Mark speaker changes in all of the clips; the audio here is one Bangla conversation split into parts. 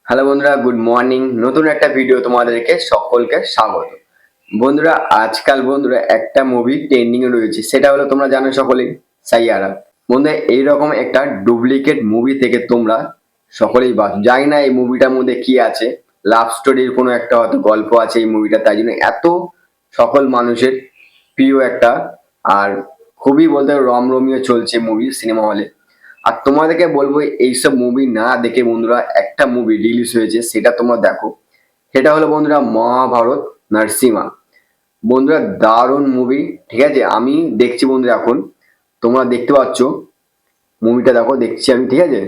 Speaker 1: হ্যালো বন্ধুরা, গুড মর্নিং। নতুন একটা ভিডিও তোমাদেরকে সকলকে স্বাগত। বন্ধুরা, আজকাল বন্ধুরা একটা মুভি ট্রেন্ডিং এ রয়েছে, সেটা হলো তোমরা জানো সকলেই, সাইয়ারা। বন্ধুরা, এইরকম একটা ডুপ্লিকেট মুভি থেকে তোমরা সকলেই জানি না এই মুভিটার মধ্যে কি আছে, লাভ স্টোরির কোনো একটা হয়তো গল্প আছে এই মুভিটা, তাই জন্য এত সকল মানুষের প্রিয় একটা, আর খুবই বলতে রমরমিয়ে চলছে মুভি সিনেমা হলে। আর তোমাদেরকে বলবো এইসব মুভি না দেখে বন্ধুরা একটা মুভি রিলিজ হয়েছে, সেটা তোমরা দেখো। সেটা হলো বন্ধুরা মহাভারত নরসিমা। বন্ধুরা দারুণ মুভি, ঠিক আছে? আমি দেখছি বন্ধুরা, এখন তোমরা দেখতে পাচ্ছ মুভিটা, দেখো দেখছি আমি, ঠিক আছে?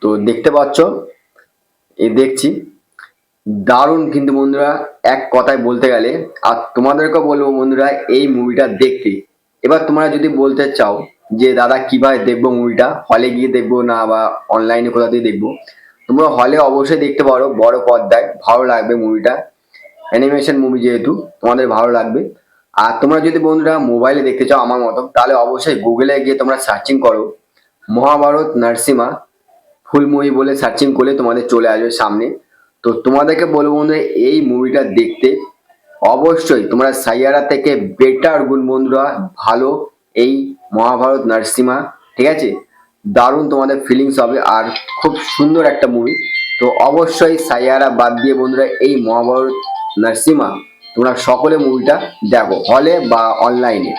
Speaker 1: তো দেখতে পাচ্ছ, দেখছি দারুণ কিন্তু বন্ধুরা, এক কথায় বলতে গেলে। আর তোমাদেরকে বলবো বন্ধুরা এই মুভিটা দেখতে। এবার তোমরা যদি বলতে চাও যে দাদা কিভাবে দেখবো মুভিটা, হলে গিয়ে দেখবো না বা অনলাইনে কোথা দিয়ে দেখবো, তোমরা হলে অবশ্যই দেখতে পারো, বড় পর্দায় ভালো লাগবে মুভিটা। অ্যানিমেশন মুভি যেহেতু তোমাদের ভালো লাগবে। আর তোমরা যদি বন্ধুরা মোবাইলে দেখতে চাও আমার মতো, তাহলে অবশ্যই গুগলে গিয়ে তোমরা সার্চিং করো মহাভারত নরসিমা ফুল মুভি বলে, সার্চিং করলে তোমাদের চলে আসবে সামনে। তো তোমাদেরকে বলবো বন্ধুরা এই মুভিটা দেখতে অবশ্যই তোমরা সাইয়ারা থেকে বেটার গুণ বন্ধুরা, ভালো এই মহাভারত নরসিমা, ঠিক আছে? দারুণ তোমাদের ফিলিংস হবে, আর খুব সুন্দর একটা মুভি। তো অবশ্যই সাইয়ারা বাদ দিয়ে বন্ধুরা এই মহাভারত নরসিমা তোমরা সকলে মুভিটা দেখো, হলে বা অনলাইনে।